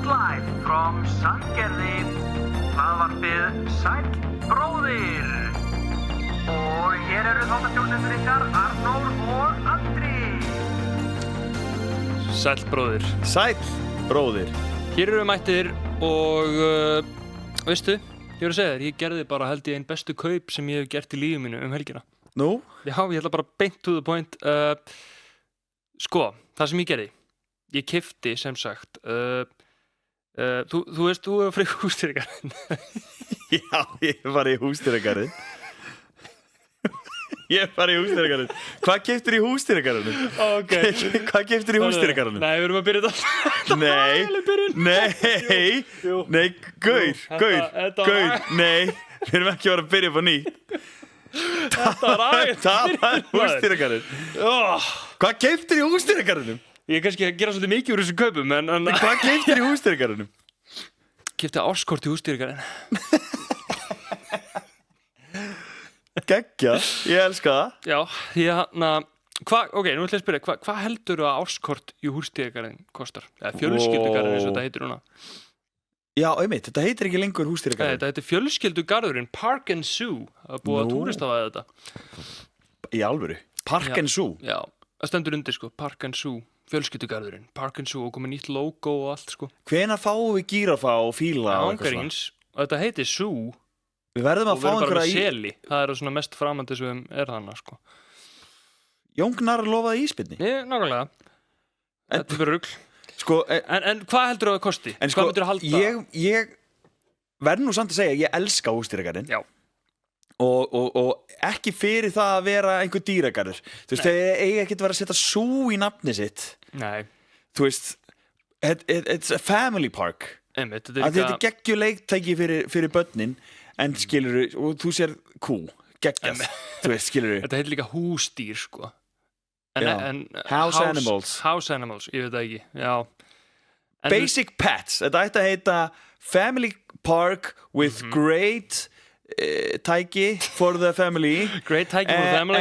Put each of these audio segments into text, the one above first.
Live from Sandgerði, hlaðvarpið Sæll bróðir. Og hér eru þáttastjórnendur ykkar, Arnór og Andri. Sæll bróðir. Sæll bróðir. Hér eru við mættir og veistu, ég verður að segja þér, ég gerði bara held ég einn bestu kaup sem ég hef gert í lífið mínu helgina. Nú? Já, ég ætla bara beint to the point. Sko, það sem ég gerði, ég keypti sem sagt, þú veist, þú hefur farið í húsdýragarðinn. Já, ég var í húsdýragarðinn. Hvað keyptir í húsdýragarðinum? Ok. Hvað keyptir í húsdýragarðinum? Nei, við erum að byrja þetta. Nei, gaur, nei, við erum ekki að vera að byrja upp á nýtt. Þetta var aðeins. Það var húsdýragarðinn. Hvað keyptir í húsdýragarðinum? Ég er kannski að gera svolítið mikið úr þessum kaupum, en Hvað keyptir í húsdýragarðinum? keypti árskort í húsdýragarðinn. Geggja, ég elska það. Já, því að ok, nú ætla ég að spyrja, hvað heldur að árskort í húsdýragarðinn kostar? Eða fjölskyldugarðurinn eins og þetta heitir núna. Já, einmitt, þetta heitir ekki lengur húsdýragarðinn. Þetta heitir fjölskyldugarðurinn Park and Zoo. Það er búið að túristavæða þetta. Í alvöru? Park and Zoo? Já, það stendur undir sko, Park and Zoo. Fjölskyldugarðurinn, Park and Zoo og komið nýtt logo og allt sko. Hvenær fáum við gíraffa og fíla og eitthvað svona? Ángríns, og þetta heitir Zoo. Við verðum að fá Og við erum bara með einhverja seli. Það er svona mest framandi sem er þannig sko. Jóngnar lofaði íspilni. Nákvæmlega. Þetta er bara rugl. Sko, En hvað heldur það að kosti? en Hvað sko, myndir þú halda? ég verð nú samt að segja, ég elska húsdýragarðinn. Já. Og ekki fyrir það að vera einhver dýragarður. Þú veist, þeir eiga ekkert að vera að setja sú í nafni sitt. Nei. Þú veist, it's a family park. Einmitt, Þetta er geggjuleiktæki fyrir börnin, en skilurðu, og þú sér kú, geggjað, þú veist, skilurðu. Þetta heitir líka húsdýr sko. En House animals. House animals, ég veit það ekki. Já. En Basic pets, þetta ætti að heita Family Park with great tæki for the family. Great tæki for the family.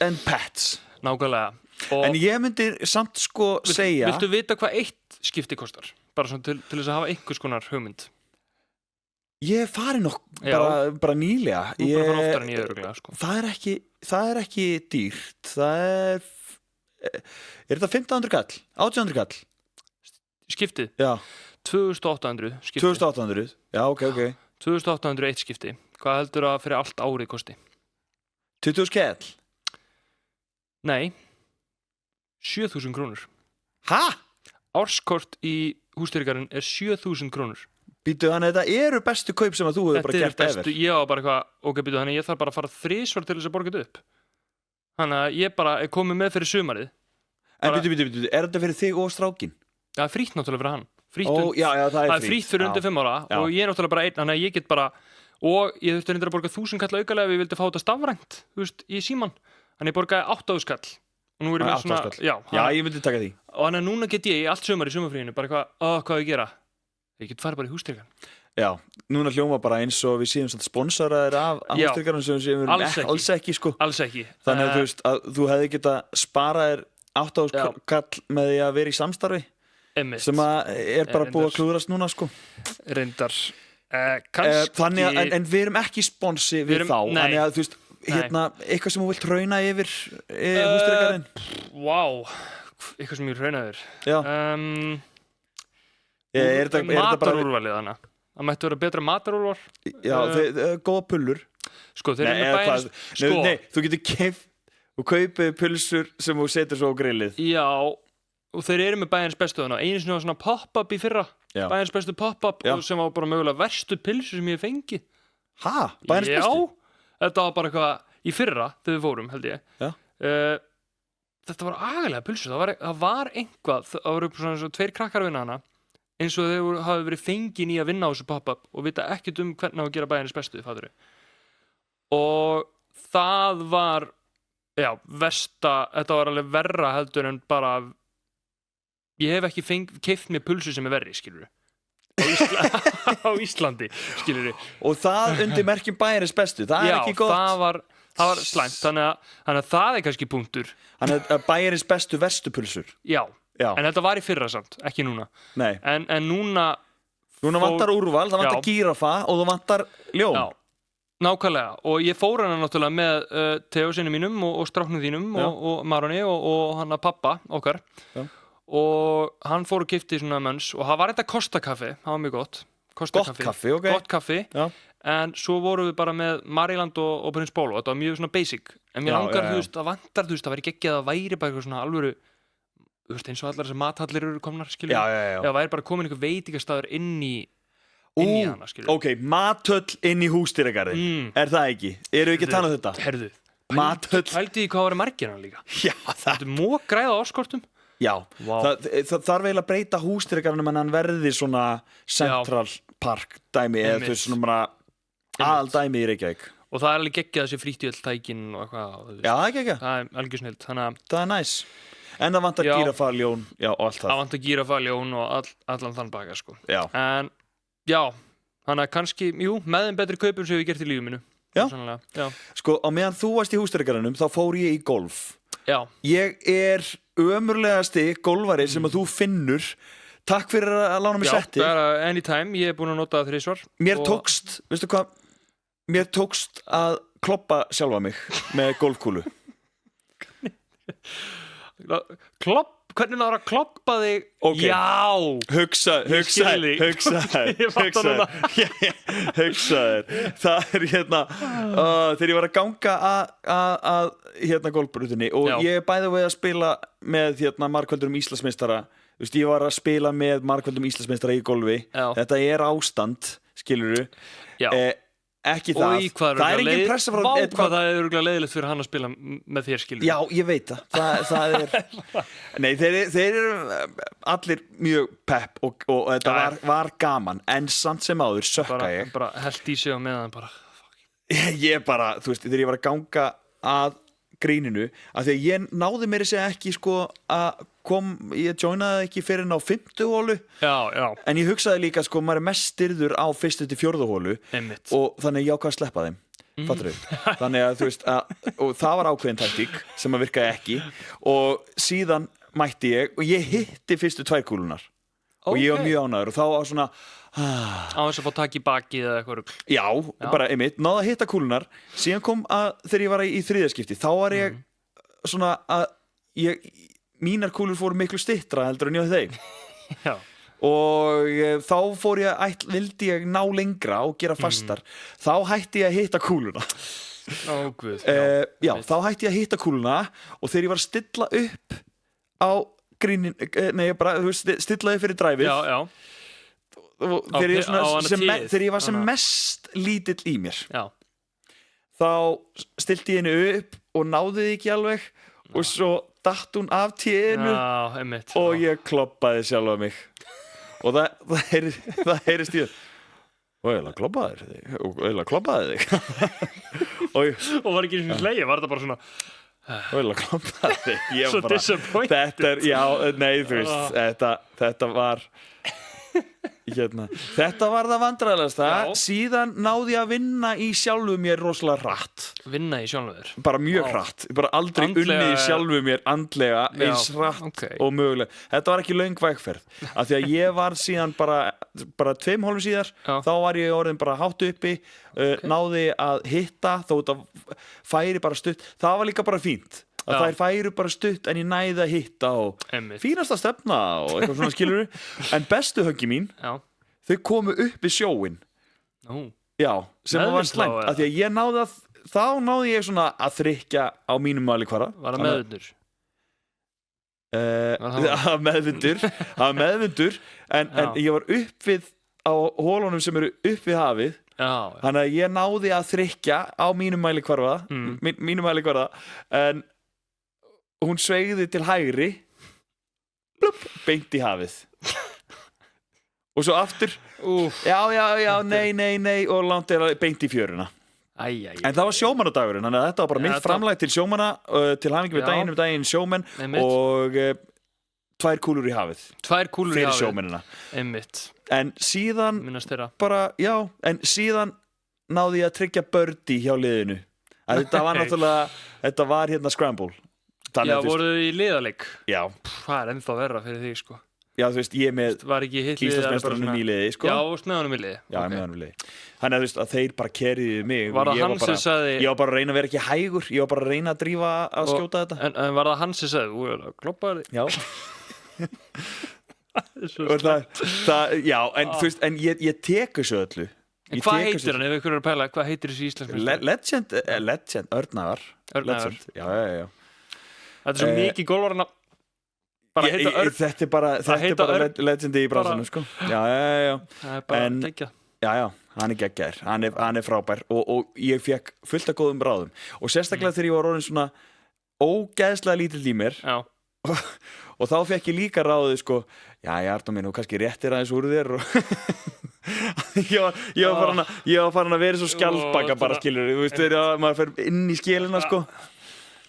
And pets. Nákvæmlega. En ég myndi samt sko segja. Viltu vita hvað eitt skipti kostar? Bara svona til þess að hafa einhvers konar hugmynd. Ég fari nokk bara nýlega. Þú bara fara oftar en ég örugglega sko. Það er ekki dýrt. Er þetta 1500 kall? 1800 kall? Skiptið? Já. 2800 skiptið. 2800? Já, ok. 2801 skipti. Hvað heldur að fyrir allt árið kosti? 20 skall? Nei. 7000 krónur. Hæ? Árskort í húsdýragarðinn er 7000 krónur. Býtu, þannig að þetta eru bestu kaup sem að þú hefur bara gert ever. Ég var bara eitthvað, ok, býtu, þannig ég þarf bara að fara 3 til þess að borga þetta upp. Þannig að ég bara er komið með fyrir sumarið. En býtu, er þetta fyrir þig og strákin? Það er frítt náttúrulega fyrir hann. Já, það er frítt fyrir undir 5 ára og ég er náttúrulega bara einn, þannig að ég get bara, og ég þurfti að borga 1000 kall aukalega ef ég vildi fá þetta stafrænt, þú veist, í síman. Þannig ég borgaði 8000 kall. Og nú er ég með svona, já, ég myndi taka því. Og þannig að núna get ég í allt sumar í sumarfríinu bara hvað ég gera? Ég get farið bara í húsdýragarðinn. Já, núna hljóma bara eins og við séum sponsoraðir af húsdýragarðinum sem við erum alls ekki sko. Alls ekki. Þannig að þú veist, að þú hefði getað sparað þér 8000 kall með því að vera í samstarfi. Einmitt. Sem að er bara búið að klúðrast núna sko. Reyndar. Kannski. Þannig að, en við erum ekki sponsi við þá. Nei. Þannig að þú veist, eitthvað sem þú vilt rauna yfir húsdýragarðinn. Vá, eitthvað sem ég rauna yfir. Já. Matarúrvalið hana. Það mætti vera betra matarúrval. Já, góða pullur. Sko, þeir eru með bæjarins. Nei, þú getur keypt og kaupið pulsur sem þú setur svo á grillið. Já, og þeir eru með bæjarins bestu hana. Einu sinni var svona pop-up í fyrra. Bæjarins bestu pop-up sem var bara mögulega verstu pilsur sem ég fengi. Hæ? Bæjarins bestu? Já, þetta var bara eitthvað í fyrra þegar við fórum, held ég. Já. Þetta var agalega pilsur. Það var einhvað, það voru svona 2 krakkar vinna hana. Eins og þeir hafi verið fengin í að vinna á þessu pop-up og vita ekkert hvernig að gera bæjarins bestu, fattur við. Og það var, þetta var alveg verra heldur en bara, ég hef ekki keypt mér pulsu sem er verri, skilur á Íslandi, skilur Og það undir merkjum bæjarins bestu, það er ekki gott. Já, það var slæmt, þannig að það er kannski punktur. Þannig að bæjarins bestu verstu pulsur. Já. Já. En þetta var í fyrra samt, ekki núna Nei, En núna núna vantar úrval, það vantar Já. gíraffa og það vantar ljón Já, nákvæmlega og ég fór hana náttúrulega með Theo sinni mínum og stráknum þínum og Maroni og hann að pappa okkar Já. og hann fór og keypti svona möns og það var þetta Costa kaffi, það var mjög gott Costa Gott kaffi, ok. Gott kaffi Já. en svo vorum við bara með Mariland og Prins Bólo, þetta var mjög svona basic en mér Já, langar, já, já. þú veist, það vantar þú veist, það væri geggjað að væri bara eitthvað svona alvöru þú veist, eins og allar þessar mathallir eru komnar skilur, Já. það væri bara komin einhver veitingastæður inn í hana, skilur Ok, matöll inn í húsdýragarðin Er það ekki? Eru við ekki að tala um þetta? Herðu, Matöll pældi í hvað var margir hann líka Já, Þetta er mók græða áskortum Já, Vá. það þarf eiginlega að breyta húsdýragarðinum en hann verði svona Central Park dæmi eða þú veist svona bara aðal dæmi í Reykjavík og það er alveg geggjað þessi frítt í öll tækin og eitthvað þú veist. Já, það er ekki Það er algjör snilt þannig að Það er næs En það vantar Já. gíraffa, ljón, já og allt það það vant að gíra faljón og allan þann baka sko. Já, En já, þannig að kannski, jú, með þeim betri kaupum sem við gert í lífið mínu Já. Sannlega. Já. sko á meðan þú varst í húsdýragarðinum þá fór ég í golf Já, Ég er ömurlegasti golfari sem að þú finnur Takk fyrir að lána mér setti bara anytime, ég er búin að nota það 3 svar Mér tókst, veistu hvað Mér tókst að kloppa sjálfa mig með golfkúlu Hvernig náður að kloppa þig Ok. Já Ég skil þig. Ég fatt það núna. Hugsaður Það er hérna þegar ég var að ganga að hérna golfbrutinni og Já. ég er bæði við að spila með hérna margkvöldurum Íslandsmeistara Þú veist, ég var að spila með margkvöldum Íslandsmeistara í golfi Já. Þetta er ástand, skilurðu Já. Ekki Og það í hvað Það er engin pressa frá Vá hvað það er örugglega leiðilegt fyrir hann að spila með þér skilur Já, ég veit það er Nei, þeir eru allir mjög pepp og þetta Já. var gaman en samt sem áður sökka ég bara held í sig á meðan bara Ég bara, þú veist, þegar ég var að ganga að gríninu af því að ég náði mér að segja ekki sko að ég joinaði ekki fyrir á 50 hólu Já, en ég hugsaði líka sko maður er mest styrður á 1. til 4. hólu einmitt og þannig ég ákvað að sleppa þeim fattur þannig að þú veist og það var ákveðin taktík sem að virkaði ekki og síðan mætti ég og ég hitti fyrstu 2 kúlunar og ég var mjög ánægður og þá var svona á þess að fá takk í bakið eða eitthvað rugl já, bara einmitt, náða að hitta kúlunar síðan kom að þegar ég var í 3. skipti þá var ég svona að mínar kúlur fóru miklu stittra heldur en ég á þeim Já, og þá fór ég vildi ég ná lengra og gera fastar þá hætti ég að hitta kúluna guð já, þá hætti ég að hitta kúluna og þegar ég var að stilla upp á grínin, nei, bara, þú veist, stillaði fyrir dræfið Já, og þegar ég, á hana tíð. þegar ég var sem Hana. mest lítill í mér já þá stilti ég henni upp og náði því ekki alveg og svo datt hún af tíðinu Já, einmitt og ég kloppaði sjálfa mig og það heyrist í og eiginlega kloppaði þig Og var ekki einu slegið, var þetta bara svona og eiginlega kloppaði þig Ég Svo bara, disappointed. þetta er, já, nei, þú veist þetta var hérna. Þetta var það vandræðilegasta Já. síðan náði ég að vinna í sjálfu mér rosalega hratt Vinna í sjálfum þér bara mjög Vá. hratt, bara aldrei Andlega- unnið í sjálfu mér andlega eins Já, hratt ok. og mögulega þetta var ekki löng vægferð af því að ég var síðan bara 2 hólfum síðar Já. þá var ég orðin bara hátt uppi náði að hitta þó þetta færi bara stutt það var líka bara fínt að Já. þær færu bara stutt en ég næði að hitta og Einmitt. fínasta stefna og eitthvað svona skilur en bestu höggi mín Já, þau komu upp við sjóin nú já, sem var Meðvind þá, slæmt eða? af því að ég náði að þá náði ég svona að þrykja á mínum mælikvarða Var það meðundur það var meðvindur en Já. ég var upp við á hólunum sem eru upp við hafið Já, þannig að ég náði að þrykja á mínum mælikvarða mínum mælikvarða en hún sveigði til hægri blup, beint í hafið og svo aftur já, nei og langt er beint í fjöruna Æ. en það var sjómannadagurinn þannig að þetta var bara Já, mitt framlag til sjómanna til hamingi við Já. daginn sjómenn Einmitt. og 2 kúlur í hafið 2 kúlur í fyrir hafið sjómennina Einmitt, en síðan minnast þeirra bara, já, en síðan náði ég að tryggja birdie hjá liðinu að þetta var Nei. náttúrulega þetta var hérna scramble Já, voruð þið í liðaleik? Já, Það er ennþá verra fyrir þig, sko. já, þú veist, ég er með Var ekki hitt liðið Íslandsmeistarunum í liði, sko. Já, og með honum í liði. Já, með honum í liði. Þannig að þú veist, að þeir bara kerriðu mig. Var og það ég hann sem sagði... Ég var bara að reyna að vera ekki hægur, ég var bara að reyna að drífa að skjóta þetta. En var það hann sem sagði, kloppaði þig? Já. Já, en þú veist, en ég tek þessu öllu. En hvað heitir hann, ef ykkur eru að pæla, hvað heitir þessi Íslandsmeistari? Legend, Örnaðar. Örnaðar. Já. Þetta er svo mikið golvarana. Þetta er bara legendi í bransanum, sko. Já. Það er bara geggjað. Já, hann er geggjaður, hann er frábær og ég fekk fullt af góðum ráðum og sérstaklega þegar ég var orðin svona ógeðslega lítill í mér og þá fekk ég líka ráðið, sko, já, Arnór minn, og kannski réttir aðeins úr þér og ég var farin að vera svo skjaldbaka bara, skilur, þú veist, þegar maður fer inn í skilina, sko.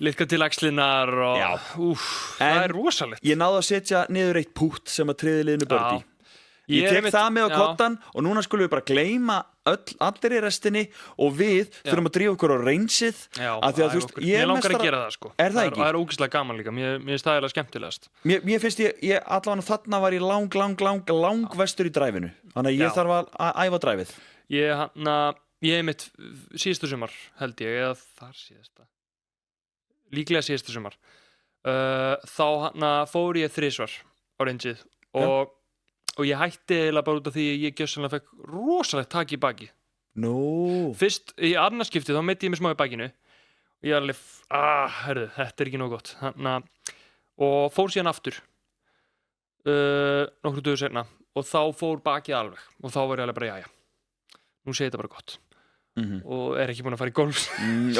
Liðka til axlinar og það er rosalegt. Ég náði að setja niður eitt pútt sem að tryði liðinu bördi. Ég tek það með á kottan og núna skulum við bara gleyma allir í restinni og við þurfum að drífa okkur á reynsið af því að þú veist, ég langar að gera það, sko. Er það ekki? Það er ógeðslega gaman líka, mér finnst það eiginlega skemmtilegast. Mér finnst ég allavega þarna var ég lang vestur í dræfinu, þannig að ég þarf að æfa dræfið. Ég mitt síðasta sumar held ég, eða þar síðasta líklega síðasta sumar þá fór ég 3 svar á reynsið og ég hætti eiginlega bara út af því að ég gjörsamlega fekk rosalegt tak í baki. Fyrst í annarskiptið þá meitti ég mig smá í bakinu og ég alveg, herðu, þetta er ekki nóg gott. Og fór síðan aftur nokkru dögur seinna og þá fór bakið alveg og þá var ég alveg bara, jæja, nú segir þetta bara gott. Og er ekki búin að fara í golf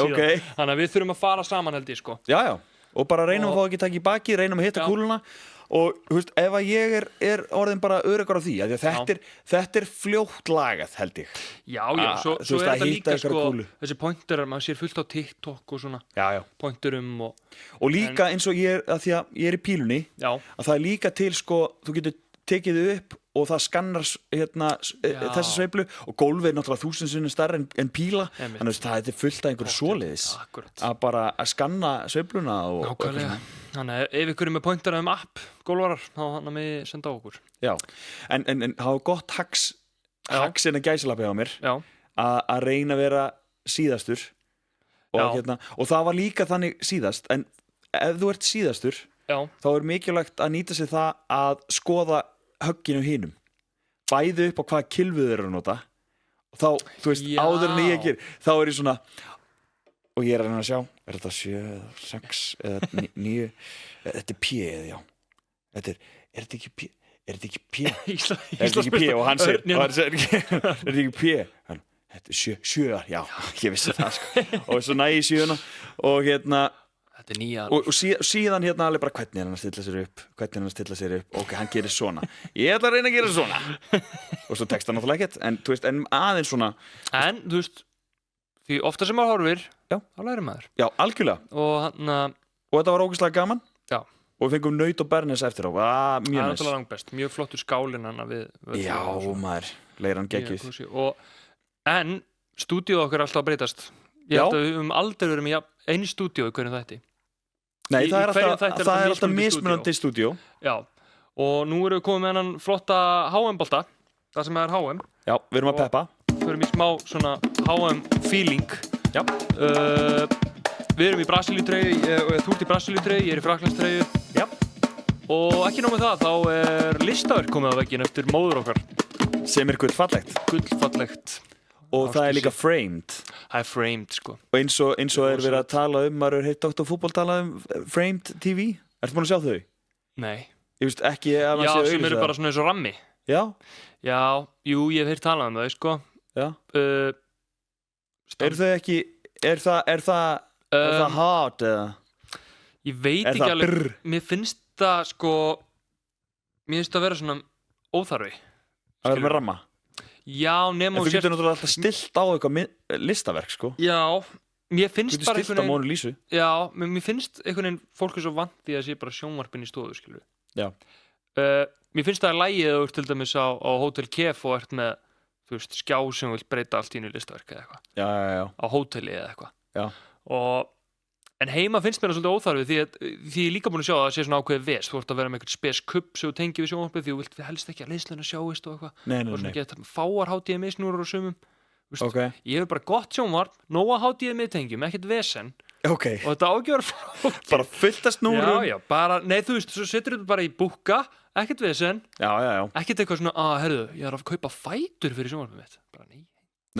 Okay. Þannig að við þurfum að fara saman, held ég, sko. Já, og bara reynum að fá ekki takk í baki, reynum að hitta kúluna og þú veist, ef að ég er orðin bara öruggur á því að þetta er fljótt lagað, held ég. Já, svo er þetta líka, sko, þessi pointerar, maður sér fullt á TikTok og svona pointerum og líka eins og ég er í pílunni að það er líka til, sko, þú getur tekið upp og það skannar þessa sveiflu og gólfið er náttúrulega 1000 sinnum stærra en píla, þannig að þetta er fullt af einhverju svoleiðis að bara að skanna sveifluna og nákvæmlega. Þannig að ef ykkur er með pointera app gólvarar, þá hann að mig senda á okkur. Já, en það var gott hacks innan gæsalappi á mér að reyna að vera síðastur og það var líka þannig síðast, en ef þú ert síðastur þá er mikilvægt að nýta sér það að skoða högginu hinum, bæði upp á hvaða kilfu þeir eru að nota og þá, þú veist, áður en ég ger þá er ég svona og ég er að reyna að sjá, er þetta 7, 6 eða 9, þetta er P eða já, er þetta ekki P, er þetta ekki P og hann segir, er þetta ekki P, þetta er 7, já, ég vissi það, sko, og svo næ ég 7 og þetta er 9 og síðan alveg bara hvernig er hann að stilla sér upp ok, hann gerir svona, ég ætla að reyna að gera svona og svo tekst hann náttúrulega ekkert en þú veist, en aðeins svona en þú veist, því ofta sem maður horfir þá lærir maður. Já, algjörlega og þetta var ógeðslega gaman og við fengum naut og bernes eftir á mjög næst. Það er náttúrulega langbest, mjög flottur skálinn hann við já, maður, leiran geggjuð en stúdíóð okkar er alltaf að breytast. Ég held að við höfum aldrei verið með einu stúdíó í hverjum þætti. Nei, það er alltaf mismunandi stúdíó. Já, og nú erum við komið með hennan flotta HM-bolta, það sem er HM. Já, við erum að peppa. Förum í smá svona HM-feeling. Já. Við erum í Brasilíutreyju, þú ert í Brasilíutreyju, ég er í Frakklandstreyju. Já. Og ekki nóg með það, þá er listaverk komið á vegginn eftir móður okkar. Sem er gullfallegt. Gullfallegt. Og það er líka framed. Það er framed, sko. Og eins og er verið að tala maður er heitt Dr. Fútból tala framed TV. Ertu búin að sjá þau? Nei. Ég veist ekki að maður sé auðvitað. Já, sem eru bara svona eins og rammi. Já. Já, jú, ég hef heyrt talað um það, sko. Já. Er þau ekki, er það hard eða? Ég veit ekki alveg. Mér finnst það, sko, mér finnst það að vera svona óþarfi. Að vera með ramma? Já, nema en þú getur náttúrulega alltaf stilt á eitthvað listaverk, sko. Já, mér finnst bara stilt á Mónu Lísu. Já, mér finnst einhvern veginn fólk er svo vant því að sé bara sjónvarpinn í stofu, skilur. Já. Mér finnst það að lagið þú ert til dæmis á Hótel Kef og ert með, þú veist, skjá sem vilt breyta allt í einu listaverk eða eitthvað. Já. Á hóteli eða eitthvað. Já. Og En heima finnst mér það svolítið óþarfi því ég er líka búin að sjá að það sé svona ákveðið ves. Þú ert að vera með eitthvað spes kubb sem þú tengir við sjónvarpið því þú vilt helst ekki að leiðsluna sjáist og eitthvað. Nei. Og svona geta fáar HDMI-snúrur og sumum. Ok. Ég hef bara gott sjónvarp, nóga HDMI-tengjum, ekkert vesen. Ok. Og þetta ágjör Bara fullt að snúrum. Já, bara, nei þú veist, svo setur þetta bara í búkka, ekkert vesen. Já. Ekkert eitthvað svona, herðu, ég er að kaupa fætur fyrir sjónvarpið mitt. Bara nei.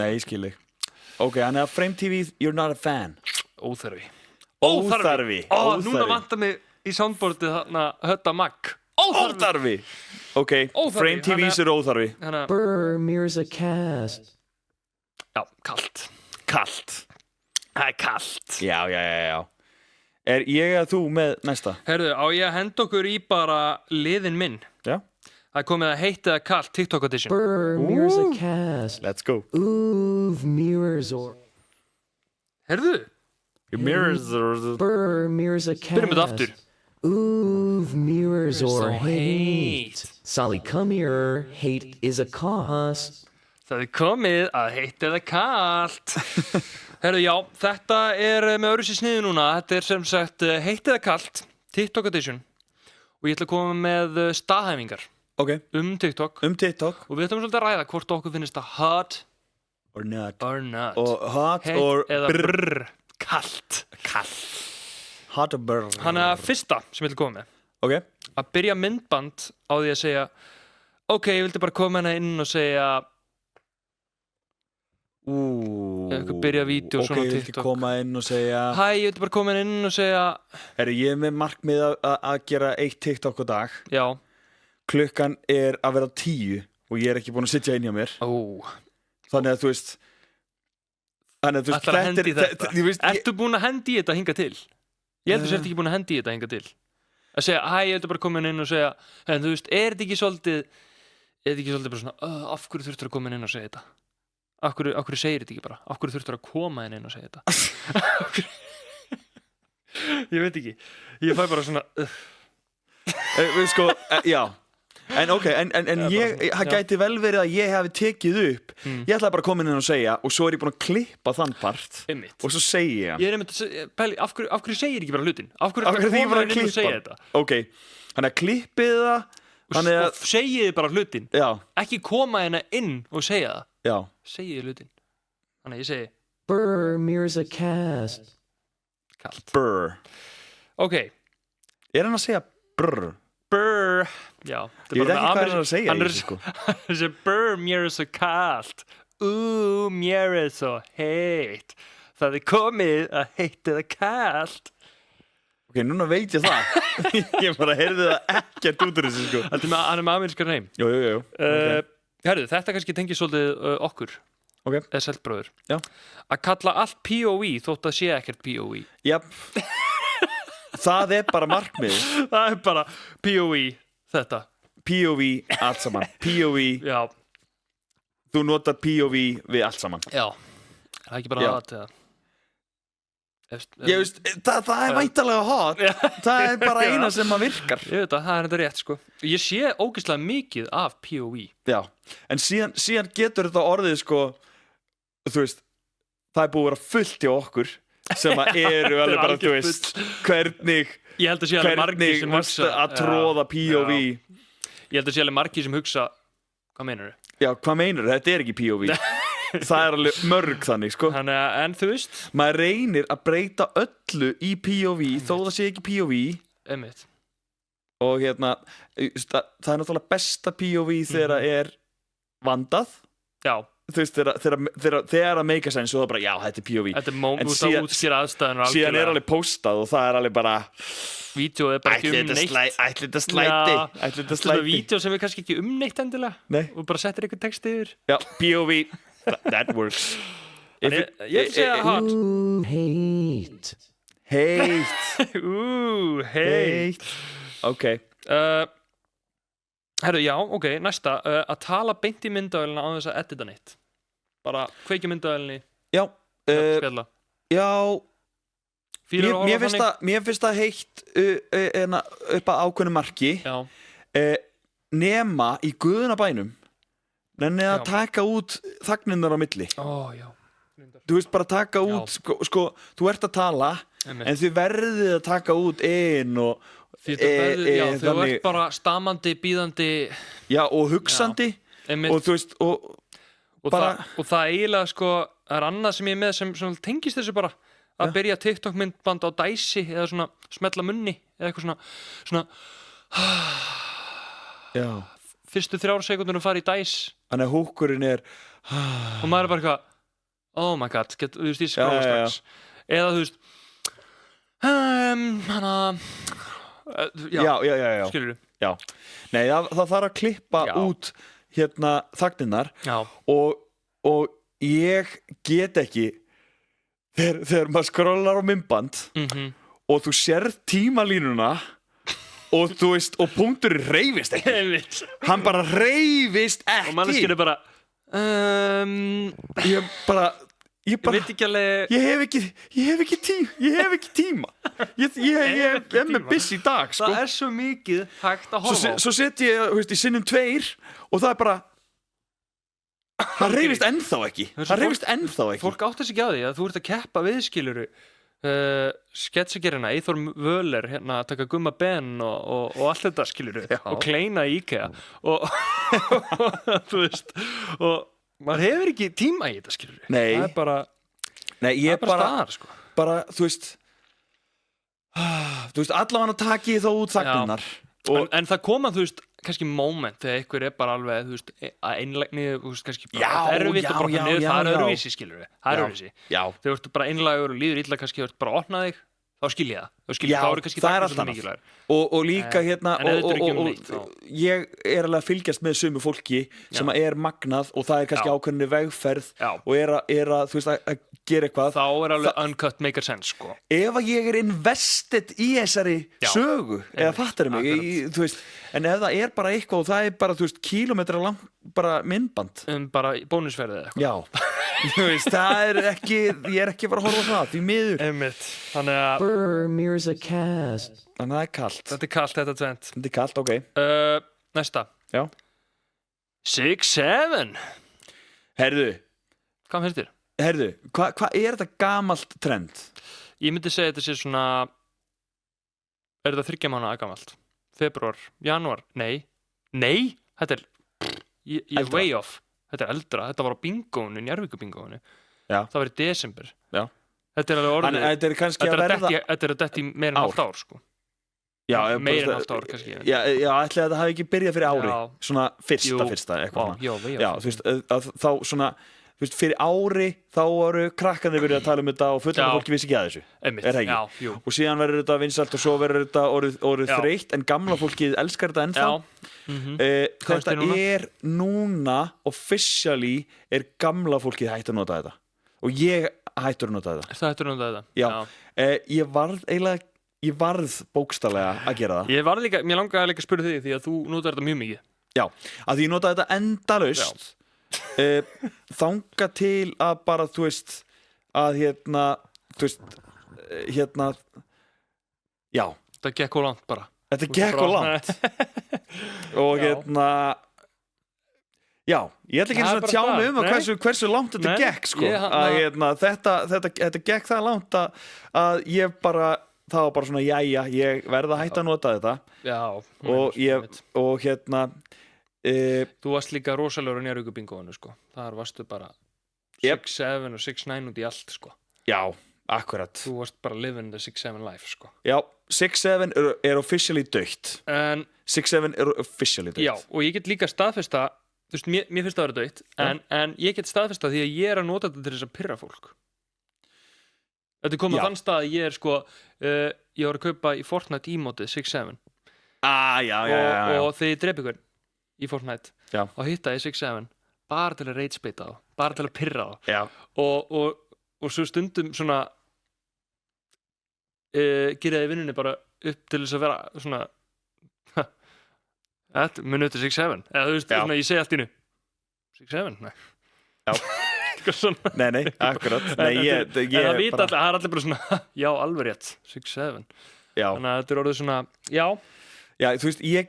Nei, ég skil þig. Ok, þannig að Frame TV, you're not a fan. Óþarfi. Núna vantar mig í soundboardið þarna Hötta Magg. Óþarfi. Ok, Frame TVs eru óþarfi. Brr, mirror's a cast. Já, kalt. Það er kalt. Já. Er ég að þú með næsta? Herðu, á ég að henda okkur í bara liðin minn. Já. Það er komið að heita eða kalt TikTok edition. Brr, mirror's a cast. Let's go. Ooh, mirrors or... Herðu, Mirrors. Brr, mirror's a cast. byrjum þetta aftur. Ooh, mirrors or So hate. Sally, come here. Hate is a cause. Það er komið að heita eða kalt. Herðu, já, þetta er með öðru sér sniðu núna. Þetta er sem sagt heita eða kalt TikTok edition. Og ég ætla að koma með staðhæfingar Ok, TikTok. TikTok. Og við ætlum svolítið að ræða hvort okkur finnst það hot Or not. or not. Og hot Heitt or eða brr. kalt. Hot or brr. Þannig að fyrsta sem ég ætla að koma með. Ok. Að byrja myndband á því að segja ok, ég vildi bara koma hérna inn og segja eitthvað byrja vídeo Ok, svona á ég vildi TikTok. koma inn og segja Hæ, ég vildi bara koma hérna inn og segja ég er með markmið að gera 1 TikTok á dag. já, Klukkan er að vera 10 og ég er ekki búin að sitja inn hjá mér. Þannig að þú veist ætlar að hendi þetta. þú veist, Ertu búin að hendi þetta hinga til? Ég heldur sért ekki búin að hendi þetta hinga til. Að segja, hæ, ég vildi bara koma inn og segja en þú veist, er þetta ekki svolítið bara svona, af hverju þurftur að koma inn og segja þetta? Af hverju segir þetta ekki bara? Af hverju þurftur að koma inn og segja þetta? Ég veit ekki. Ég fæ bara svona sko, já. En ok, en það gæti vel verið að ég hef tekið upp. Ég ætlaði bara að koma inn og segja og svo er ég búin að klippa þann part Einmitt. og svo segi ég hann. Ég er einmitt að pæli, af hverju segir ekki bara hlutin? Af hverju Af hverju þarftu því að bara koma inn og segja klippa? þetta? Ok, þannig að klippið það. Þannig að, Og segið bara hlutin. já, Ekki koma hérna inn og segja það. já. Segið hlutin. Þannig að ég segi Brr, mirror's a cast. kalt. Brr. Ok, Er hann að segja brr? brr. Já, Ég veit ekki hvað hann er að segja Hann í er þessu, sko. þessi brr, mér er svo kalt. Mér er svo heitt. Það er komið að heitt eða kalt. Ok, núna veit ég það. Ég bara heyrði það ekkert út úr þessu, sko. Hann er með amerískar heim. Jú. Herðu, þetta kannski tengir svolítið okkur. Ok. Eða Seltbróður. Já. Að kalla allt POV þótt að sé ekkert POV. Jáp. Það er bara markmið. Það er bara POV þetta. POV allt saman. POV, Já. þú notar POV við allt saman. Já. Það er ekki bara Já. hot eða. Ég veist, það er væntalega hot. Það er bara eina sem að virkar. Ég veit að það er þetta rétt sko. Ég sé ógeðslega mikið af POV. Já, en síðan getur þetta orðið sko, þú veist, það er búið að vera fullt hjá okkur sem að eru alveg bara, þú veist, hvernig Ég held að sé alveg margir sem varstu hugsa að tróða POV. Ég held að sé alveg margir sem hugsa hvað meinarðu? Já, hvað meinarðu? Þetta er ekki POV. Það er alveg mörg þannig, sko. Þannig að, en þú veist Maður reynir að breyta öllu í POV þó það sé ekki POV. einmitt. Og hérna, það er náttúrulega besta POV þegar það er vandað. Já, Þú veist, þegar að make a sense og það bara, já, þetta er POV. þetta er En mómút að síðan- útskýra aðstæðunar Síðan er alveg postað og það er alveg bara Vídeó er bara ekki um neitt. ætli þetta slæti. Já, Ætli þetta Þetta er slæti. vídeó sem er kannski ekki um neitt endilega. Nei. Og bara settir eitthvað text yfir. Já, POV, that works. En ég vil segja hot. Ooh, hate. Heitt. Hei. Ok. Herru, já, ok, næsta. Að tala beint í myndavélina á þess að edita neitt. Bara kveiki myndavélinni, Já, spjalla. já, Fýlar að mér horfa finnst þannig? mér finnst það heitt upp að ákveðnu marki. Já, Nema í guðunabænum nennið að Já. taka út þagninnar á milli. ó, já. Þú veist, bara taka Já. út, sko, þú ert að tala Einmitt. en þið verðið að taka út inn og Því þú ert bara stamandi, bíðandi já, og hugsandi einmitt. og þú veist og bara það eiginlega sko það er annað sem ég er með sem tengist þessu bara að byrja TikTok myndband á dæsi eða svona smetla munni eða eitthvað svona já, fyrstu 3 sekúndunum fara í dæs þannig að húkurinn er og maður er bara eitthvað oh my god, þú veist ég skróla strax eða þú veist hana já skilur já, nei það þarf að klippa út hérna þagninnar og ég get ekki þegar maður skrollar á myndband og þú sérð tímalínuna og þú veist, og punkturinn hreyfist ekki hann bara hreyfist ekki og manneskir er bara ég veit ekki alveg ég hef ekki tíma ég er með busy dag sko. það er svo mikið hægt að horfa á svo set ég, þú veist, í sinnum 2 og það er bara það hreyfist ennþá ekki fólk átt þess ekki á því að þú ert að keppa viðskiluru sketsagerina Eithor Völer hérna að taka Gumma Ben og allt þetta skiluru og kleina í IKEA og þú veist og maður hefur ekki tíma í þetta skiluru nei, það er bara ég bara staðar, sko. bara, þú veist allavega taki þá út þagninnar en það koma, þú veist, kannski moment þegar einhver er bara alveg, þú veist, að einlægni, þú veist, kannski bara erfitt og brotna niður, það er öðruvísi, skilur við, það er öðruvísi. Þegar þú ert bara einlægur og líður illa, kannski þú ert bara að opna þig, þá skil ég það. Þá eru kannski það er alltaf mikilvægur. Og líka hérna, og ég er alveg að fylgjast með sumu fólki sem er magnað og það er kannski ákveðinni vegferð og er að, þú veist, að gera eitthvað. Þá er alveg uncut maker sense, sko. Ef að ég er invested í þessari sögu, eða fattar mig, þú veist, en ef það er bara eitthvað og það er bara, þú veist, kílómetra langt bara myndband. Bara bónusferðið eða eitthvað. Já. Þú veist, það er ekki, ég er ekki bara að horfa á það, því miður. Einmitt. Þannig að Mirror's a cast. Þannig að það er kalt. Þetta er kalt, þetta er tvent. Þetta er kalt, ok. Næsta. Já. 6-7. Herðu. Hvað finnst þér? Herðu, hvað er þetta gamalt trend? Ég myndi segja þetta sé svona er þetta 3 mánaða gamalt? Febrúar, janúar, nei, þetta er ég er way off, þetta er eldra, þetta var á bingóinu, Njarðvíkubingóinu það var í desember þetta er alveg orðið, þetta er kannski að verða þetta er að detti meir en halvt ár sko meir en halvt ár kannski já, ætli að það hafi ekki byrjað fyrir ári svona fyrsta eitthvað já, þú veist, þá svona þú veist, fyrir ári þá voru krakkarnir byrjuð að tala um þetta og fullorðna fólki vissi ekki að þessu er það ekki? Og síðan verður þetta vinsælt og svo verður þetta orðið þreytt en gamla fólkið elskar þetta ennþá þetta er núna officially er gamla fólkið hætt að nota þetta og ég hættur að nota þetta það hættur að nota þetta? Já, ég varð bókstaflega að gera það mér langaði líka að spyrja þig því að þú notar þetta mjög mikið já, að því ég notaði þetta endalaust þanga til að bara þú veist að hérna já þetta gekk og langt bara þetta gekk og langt og hérna já, ég ætla ekki að tjá mig um hversu langt þetta gekk sko að hérna, þetta gekk það langt að ég bara það var bara svona jæja, ég verð að hætta að nota þetta og hérna þú varst líka rosalegur á Njarðvíkubingóinu sko. Þar varstu bara 6-7 og 6-9 út í allt sko. Já, akkurat. Þú varst bara living the 6-7 life sko. Já, 6-7 er officially dögt 6-7 er officially dögt Já, og ég get líka staðfesta þú veist, mér finnst það að vera dögt en ég get staðfesta því að ég er að nota þetta til þess að pirra fólk Þetta er komið þann stað að ég er sko ég var að kaupa í Fortnite emote 6-7 og þegar ég dreip ykkur í Fortnite og hitta í 6-7 bara til að reitspeita á bara til að pirra á og svo stundum svona gera það í vinnunni bara upp til þess að vera svona þetta minuti 6-7 eða þú veist, svona, ég segi allt í nu 6-7, nei nei, akkurat en það vita allir, það er allir bara svona já, alveg rétt, 6-7 þannig að þetta er orðið svona, Já, þú veist, ég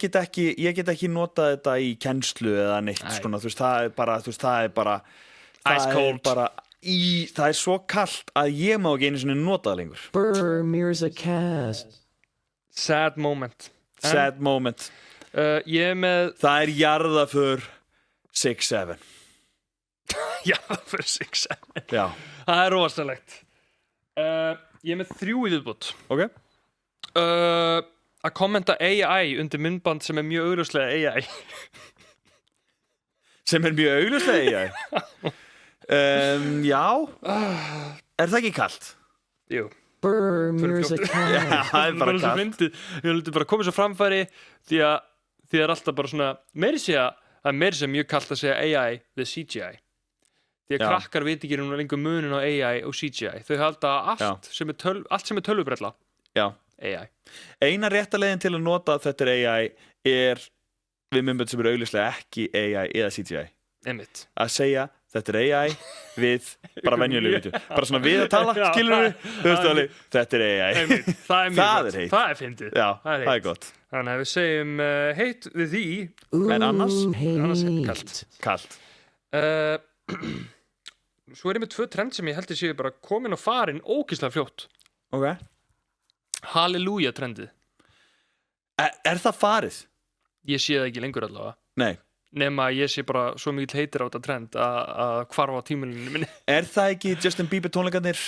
get ekki notað þetta í kennslu eða neitt svona, þú veist, það er bara Ice cold það er svo kalt að ég má ekki einu sinni nota það lengur. Brr, Mirza cast. Sad moment. Sad moment. Ég er með Það er jarðaför 6-7. jarðaför 6-7. Já. Það er rosalegt. Ég er með 3 í viðbót. Ok. Að kommenta AI undir myndband sem er mjög augljóslega AI. Sem er mjög augljóslega já. Er það ekki kalt? Jú. Brr, Mirza cast. Það er bara kalt. Ég vildi bara koma svo framfæri því að það er alltaf bara svona meiri segja mjög kalt að segja AI við CGI. Því að Já. krakkar veit ekki lengur munin á AI og CGI. Þau halda að allt sem er tölvubrella Já. AI. Eina rétta leiðin til að nota þetta er AI er við myndbönd sem eru augljóslega ekki AI eða CGI. Einmitt. Að segja þetta er AI við bara venjulegu vídeó. Bara svona við að tala, skilur við? Þú veist alveg, þetta er AI. Einmitt. Það er mjög Það gott. er heitt. Það er fyndið. Já, það það er heitt. gott. Þannig að við segjum heitt við því En annars? Annars er Hate. kalt. Kalt. Svo er ég með 2 trend sem ég held að séu bara komin og farin ógeðslega fljótt. Ok. Halleluja trendið. Er það farið? Ég sé það ekki lengur allavega. Nei. Nema að ég sé bara svo mikið heitir á þetta trend að hvarfa á tímalínu minni. Er það ekki Justin Bieber tónleikarnir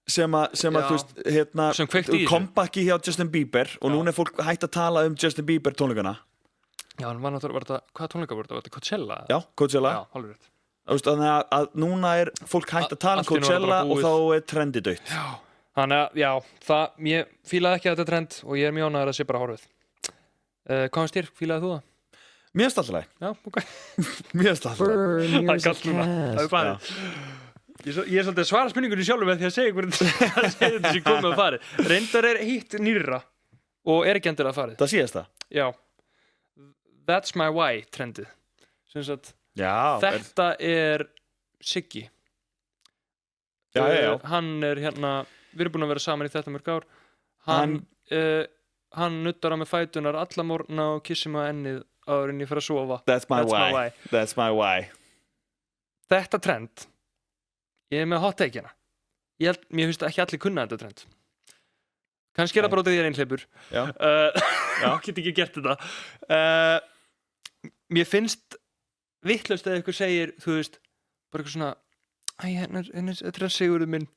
sem að Já. þú veist, hérna Sem kveikti í þessu. comeback-i hjá Justin Bieber og núna er fólk hægt að tala um Justin Bieber tónleikana. Já, hann var náttúrulega, hvaða tónleika voru þetta? Var þetta Coachella? Já, Coachella. Já, alveg rétt. Þú veist, þannig að núna er fólk hægt að tala um Allt í einu var Coachella bara og búið. þá er trendið dött. Já. Þannig að, já, ég fílaði ekki þetta trend og ég er mjög ánægður að sé bara horfið. Hvað finnst þér? Fílaði þú það? Mér finnst alltaf leið. Já, ok. Mér finnst alltaf leið. Brr, Það er Mirza kallt núna. Það cast. er farið. Ég er svolítið að svara spurningunni sjálfur með því að segja þetta sem komið og farið. Reyndar er hitt nýrra og er ekki endilega farið. Það síðast það. Já. That's my why trendið. Sem sagt, Já. þetta er Siggi. Já. Hann er hérna, við erum búin að vera saman í þetta mörg ár. Hann nuttar á með fætunar alla morgna og kissir mig á ennið áður en ég fer að sofa. That's my why. That's my why. Þetta trend, ég er með hot take hérna. Mér finnst ekki allir kunna þetta trend. Kannski er það bara út af því ég er einhleipur. Já. Get ekki gert þetta. Mér finnst vitlaust að ykkur segir, þú veist, bara eitthvað svona, þetta er Sigurður minn.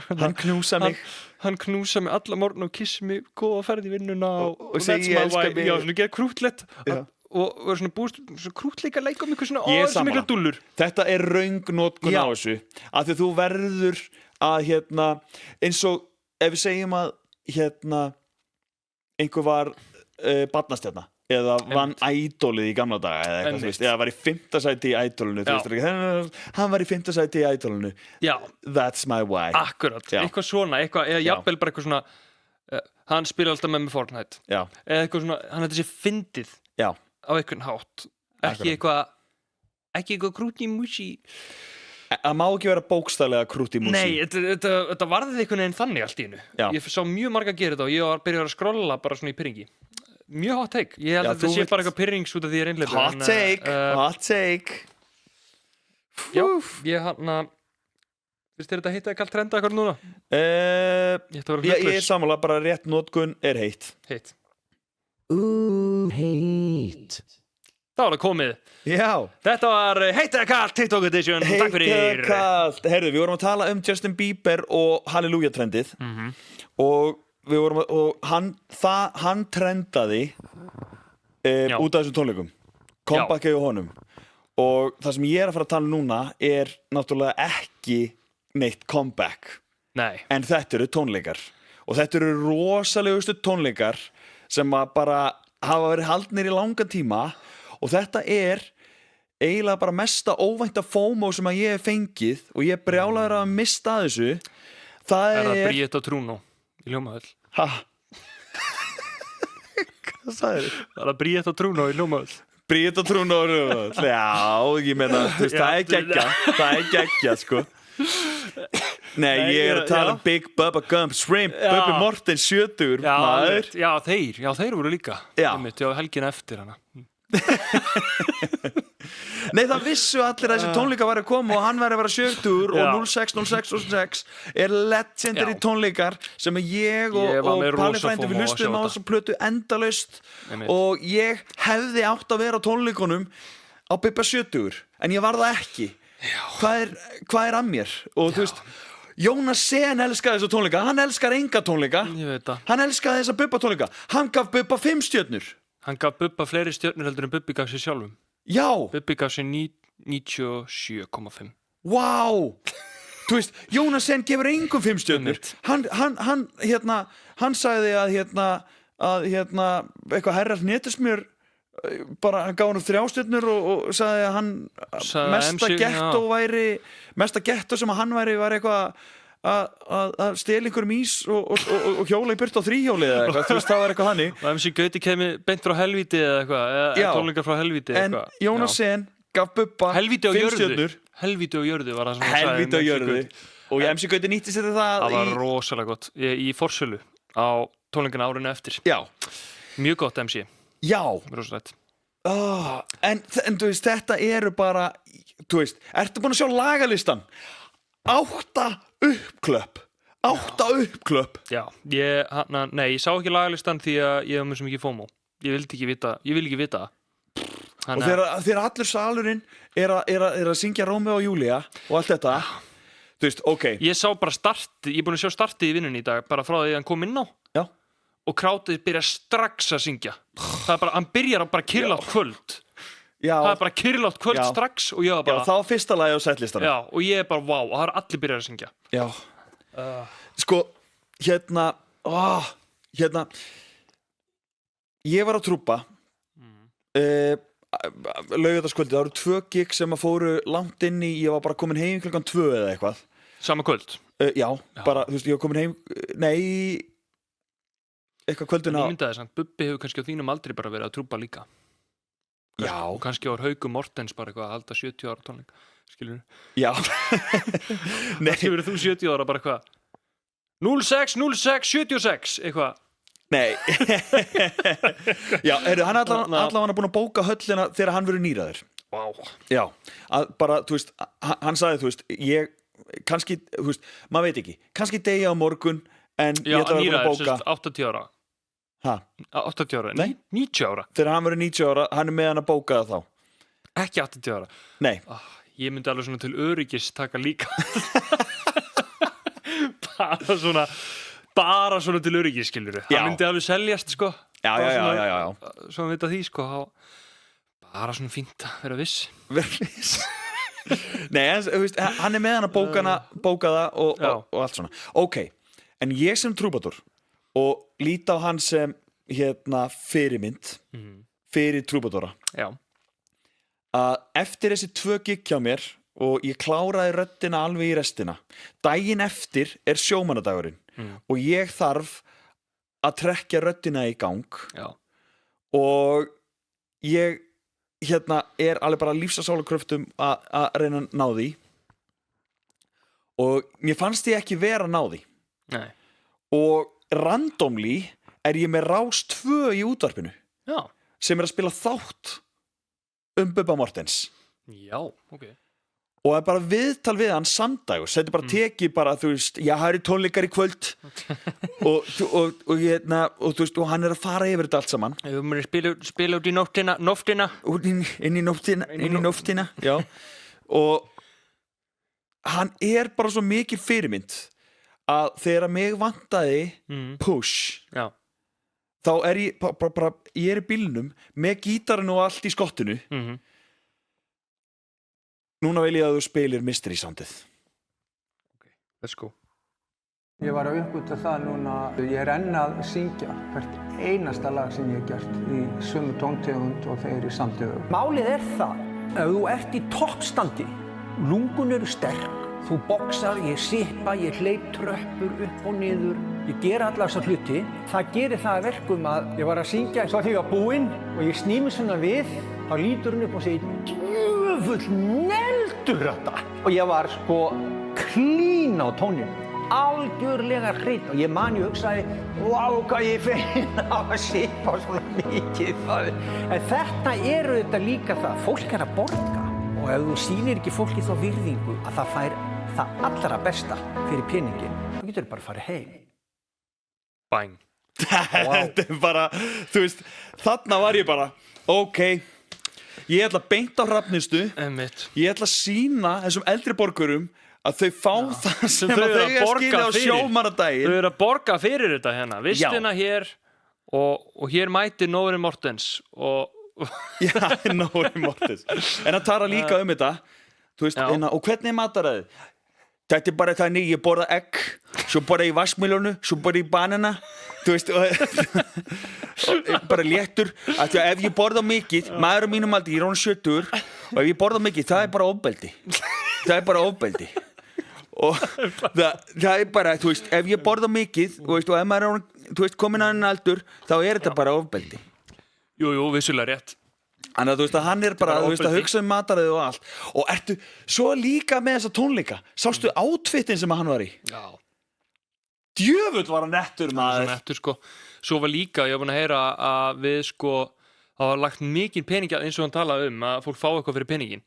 Hann knúsa mig. Hann knúsa mig alla morgun og kissi mig, góða ferð í vinnuna og segi ég elska mig. Já, svona gera krútlegt Já. og vera svona búist svona krútleika leika um eitthvað svona, Ég er þessi mikla sammála. dúllur. Þetta er röng notkun Já. á þessu. Af því þú verður að eins og ef við segjum að einhver var barnastjarna eða vann ædolið í gamla daga eða eitthvað, þú veist, eða var í 5. sæti í ædolinu, þú veist ekki, hann var í 5. sæti í ædolinu. Já, That's my why. akkurat, Já. eitthvað svona, eða Já. jafnvel bara eitthvað svona hann spila alltaf með mig Fortnite Já, eða eitthvað svona, hann þetta sé fyndið já, á einhvern hátt, ekki eitthvað krúti músi. það má ekki vera bókstaflega krútt í músi. Nei, þetta varðið einhvern veginn þannig allt í einu. Já. Ég sá mjög marga að gera þetta og ég var byrjað að skrolla bara svona í pyrringi. Mjög hot take. Ég held Já, að þetta þú sé vilt- bara eitthvað pyrrings út af því ég er einhleipur. Hot take, hot take. Já, ég finnst þér þetta heitt að kalla trenda eitthvað núna? Ég ætti að vera Ég er hlutlaus. sammála, bara rétt notkun er heitt. Heitt. Ooh, hate. Það var það komið. Já. Þetta var heitt eða kalt TikTok edition. Takk fyrir. Kallt. Herðu, við vorum að tala um Justin Bieber og Halleluja trendið og við vorum að, og hann trendaði Já. út af þessum tónleikum, comebackið á honum, og það sem ég er að fara að tala um núna er náttúrulega ekki neitt comeback, Nei. en þetta eru tónleikar og þetta eru rosalegustu tónleikar sem að bara hafa verið haldnir í langan tíma og þetta er eiginlega bara mesta óvænta FOMO sem að ég hef fengið og ég er brjálaður að mista þessu. Það Er það er Bríett og Trúnó í Ljómahöll? Ha? Hvað sagðir þið? Það er það Bríett og Trúnó í Ljómahöll? Bríett og Trúnó. Já, ég meina, þú veist, það er geggja. Það er geggja, sko. Nei, ég er að tala um Big Bubba Gump Shrimp, Bubbi Mortens 70 maður. Já, þeir voru líka. Já. Einmitt, já, helgina eftir hana. Nei, það vissu allir að þessi tónleikar væri að koma og hann væri að vera 70 Já. og 06 er legendary Já. tónleikar sem ég Ég var og með Palli rosa frændi FOMO við að hlustuðum sjá á þetta. þessu plötu endalaust Einmitt. og ég hefði átt að vera á tónleikunum á Bibba 70 en ég var það ekki. Hvað er að mér? Og þú veist, Jónas Sen elskaði þessa tónleika, hann elskar enga tónleika, Ég veit það. hann elskaði þessa Bubba tónleika, hann gaf Bubba 5 stjörnur. Hann gaf Bubba fleiri stjörnur heldur en Bubbi gaf sér sjálfum. Já, Bubbi gaf sér 97,5. vá. Þú veist, Jónas Sen gefur engum 5 stjörnur. Hann sagði að eitthvað herrar hnetusmjör bara hann gaf hann 3 stjörnur og sagði að hann Sagði mesta gettó sem að hann væri var eitthvað að stela einhverjum ís og hjóla í burt á þríhjóli eða eitthvað, þú veist, það var eitthvað hannig. Og MC Gauti kemi beint frá helvíti eða eitthvað, Já. eða tónleikar frá helvíti En eitthvað. Jónas Sen gaf Bubba Helvíti á 5 jörðu. stjörnur. Helvíti á jörðu var það sem hann sagði. Helvíti á MC jörðu. Gauti. Og MC Gauti nýtti sér það Það var rosalega gott. Í forsölu á tónleikana árinu eftir. Já, Mjög gott MC. já. Rosalegt. En þú veist, þetta eru bara, þú veist, ertu búin að sjá lagalistan? 8 uppklöpp. 8 uppklöpp. Já, nei, ég sá ekki lagalistan því að ég var með svo mikið FOMO. Ég vil ekki vita það. Og þegar allur salurinn er að syngja Rómeó og Júlía og allt þetta, þú veist, ok. Ég sá bara startið, ég er búin að sjá startið í vinnunni í dag, bara frá því að hann kom inn á. Já. Og krátið byrja strax að syngja. Það er bara, hann byrjar að bara kyrlátt kvöld. Já, Það er bara kyrlátt kvöld Já. strax og ég var já, bara, það var fyrsta lagi á setlistanum. já, og ég er bara, vá, og það er allir byrjar að syngja. Já. Sko, ég var á trúpa laugardagskvöldið, það voru 2 gig sem að fóru langt inn í, ég var bara komin heim klukkan 2 eða eitthvað. Sama kvöld. Já, bara, þú veist, ég var komin heim, nei, eitthvað kvöldin Ég myndaði þess að Bubbi hefur kannski á þínum aldrei bara verið að trúpa líka. Já, Og kannski var Haukur Mortens bara eitthvað að halda 70 ára tónleik. Skilur já. Nei, Kannski verið þú 70 ára bara eitthvað 06, eitthvað. nei. Já, hann allavega búin að bóka höllina þegar hann verið nýraður. Vá. Já, að bara, þú veist, hann sagði, þú veist, ég, kannski, þú veist, maður veit ekki, kannski degi á morgun, en Já, ég ætla að vera búin að nýraður, bóka. sérst 80 ára. Ha, 80 ára, Nei. 90 ára. þegar hann verið 90 ára, hann er með hann að bóka það þá. Ekki 80 ára. Nei, Ég myndi alveg svona til öryggis taka líka. bara svona til öryggis, skilur. Já. Hann myndi alveg seljast, sko. já. Svo hann veit að því, sko. Bara svona fínt að vera viss. Nei, en, þú veist, hann er með hann að bóka það og allt svona. Ok, en ég sem trúbadur og líti á hann sem fyrirmynd fyrir trúbadora, Já. að eftir þessi 2 gig hjá mér og ég kláraði röddina alveg í restina, daginn eftir er sjómannadagurinn og ég þarf að trekkja röddina í gang Já. og ég er alveg bara lífsasálakröftum að reyna að ná því og mér fannst ég ekki vera að ná því Nei. og randomly er ég með Rás 2 í útvarpinu Já. sem er að spila þátt Bubba Mortens Já, ok. og það er bara viðtal við hann samdægus, þetta er bara tekið bara, þú veist, já, það eru tónleikar í kvöld og þú veist, og hann er að fara yfir þetta allt saman Ef við spila út í nóttina. inn í nóttina já, og hann er bara svo mikil fyrirmynd að þegar mig vantaði push Já. þá er ég bara ég er í bílnum með gítarinn og allt í skottinu núna vil ég að þú spilir mystery soundið. Let's go. Ég var að uppgötva það núna, ég er enn að syngja hvert einasta lag sem ég hef gert í sömu tóntegund og þeir í samtegund. Málið er það, ef þú ert í toppstandi, lungun eru sterk, þú boxar, ég sippa, ég hleyp tröppur upp og niður, ég ger alla þessa hluti, það gerir það að verkum að ég var að syngja svo þegar ég var búinn og ég snými svona við, þá lítur hún upp og segir djöfull neldur þetta! Og ég var sko klín á tóninu. algjörlega hreinn og ég hugsaði, vá, hvað ég feginn að sippa svona mikið. En þetta þetta líka það, fólk að borga og ef þú sýnir ekki fólki þá virðingu að það fær það allra besta fyrir peningin, þá getur bara að fara heim. Bang. Þetta bara, þú veist, þarna var ég bara, ok, ég ætla að beint á Hrafnistu, ég ætla að sýna þessum eldri borgurum að þau fá það sem þau skilja á sjómannadaginn. Þau að borga fyrir þetta hérna, vistina hér og hér mætir Nóri Mortens og... Já, Nóri Mortens. En að tala líka þetta, þú veist, og hvernig mataræðið? Þetta bara þannig, ég borða egg, svo bara í vassmelónu, svo bara í banana, þú veist, og bara léttur, að því að ef ég borða mikið, maður á mínum aldri, ég er 70, og ef ég borða mikið, það bara ofbeldi. Það bara ofbeldi. Og það bara, þú veist, ef ég borða mikið, þú veist, og ef maður er, þú veist, komin að hann aldur, þá þetta bara ofbeldi. Jú, vissulega rétt. Þannig að þú veist að hann bara, þú veist, að hugsa mataræði og allt. Og ertu svo líka með þessa tónleika. Sástu outfitin sem hann var í? Já. Djöfull var hann nettur, maður. Nettur, sko. Svo var líka, ég var búin að heyra að við, sko, það var lagt mikinn pening eins og hann talaði að fólk fá eitthvað fyrir peningin.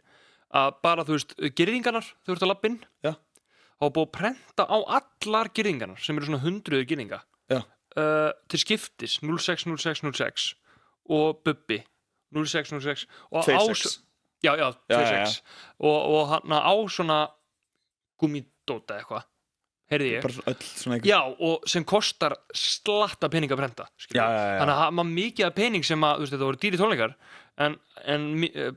Að bara, þú veist, girðingarnar, þú ert að labba inn. Já. Það var búið að prenta á allar girðingarnar, sem eru svona 100 girðinga. Já. Til skiptis, 060606 og Bubbi. 0606 og 26 já, 26 og hann á svona gummidóta eitthvað heyrði ég bara öll svona eitthvað já, og sem kostar slatta pening að prenta þannig að maður mikið af pening sem að, þú veist, þetta voru dýri tónleikar en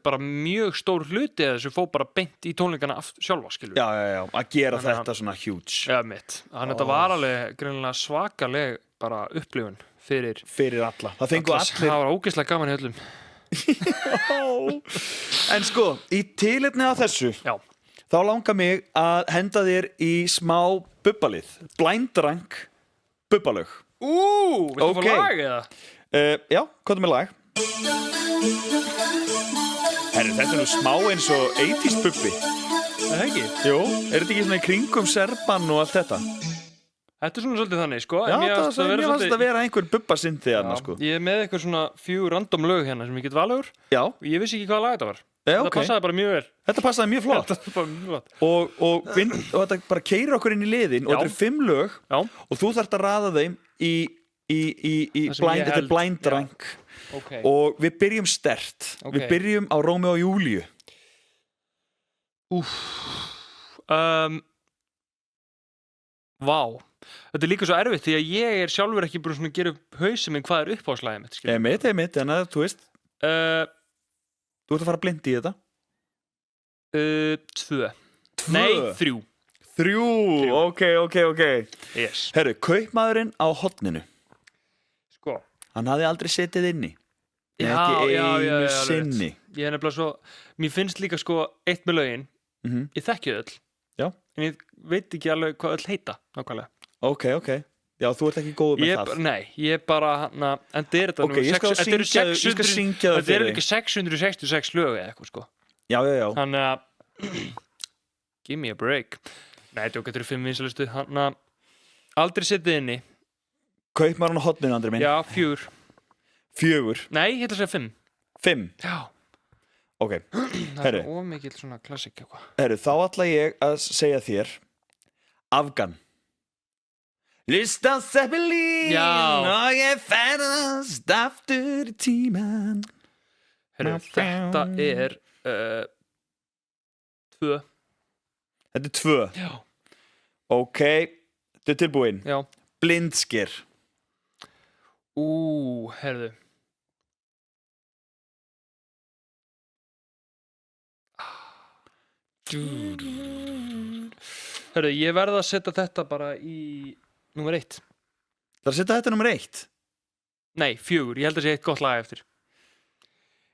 bara mjög stór hluti að þessu fó bara beint í tónleikana sjálfa, skilur já, að gera þetta svona huge þannig að þetta var alveg greinilega svakaleg bara upplifun fyrir alla, það fengu allir það var ógeðslega gaman í öllum En sko, í tilefni af þessu þá langar mig að henda þér í smá bubbalið Blind Rank bubbalög viltu fá lag eða? Já, hvað með lag? Herri, þetta nú smá eins og 80s bubbi Það ekki? Jú, þetta ekki svona í kringum Serban og allt þetta? Þetta svona svolítið þannig, sko Já, það fannst að vera einhver bubbasyndi þarna, sko Ég með eitthvað svona 4 random lög hérna sem ég get valið úr Já og ég vissi ekki hvaða lag þetta var Þetta passaði bara mjög vel Þetta passaði mjög flott Og þetta bara keyrir okkur inn í liðin og þetta eru 5 lög og þú þarft að raða þeim í blind rank og við byrjum sterkt Við byrjum á Rómeó og Júlíu Vá Þetta líka svo erfitt því að ég sjálfur ekki búin að gera upp hausinn minn hvað uppáhaldsslagið mitt Einmitt, en að þú veist Þú ert að fara blind í þetta 2 Nei, 3 Ok yes. Herru, kaupmaðurinn á horninu Sko Hann hafði aldrei setið inni Ekki einu sinni Ég er nefnilega svo Mér finnst líka sko eitt með lögin Ég þekki öll En ég veit ekki alveg hvað öll heita nákvæmlega Ok Já, þú ert ekki góð með það Nei, ég bara en þetta er þetta ég skal syngja það Þetta eru ekki 666 lög eða eitthvað sko Já Þannig að Give me a break Nei, þetta eru 5 vinsælustu Aldrei setið inni Kaupmaðurinn á horninu, Andri minn Já, 4 Nei, ég ætla að segja 5 5? Já Ok, Það er ómikill svona klassik eitthvað Herru, þá ætla ég að segja þér Afgan Lista Zeppelin og ég ferðast aftur í tíman Herru, þetta er 2 Þetta er 2 Já Ok, þetta er tilbúin Já Blindsker Herðu Herru, ég verð að setja þetta bara í númer 1 Það er að setja þetta númer 1? Nei, 4, ég held að sé eitt gott lag eftir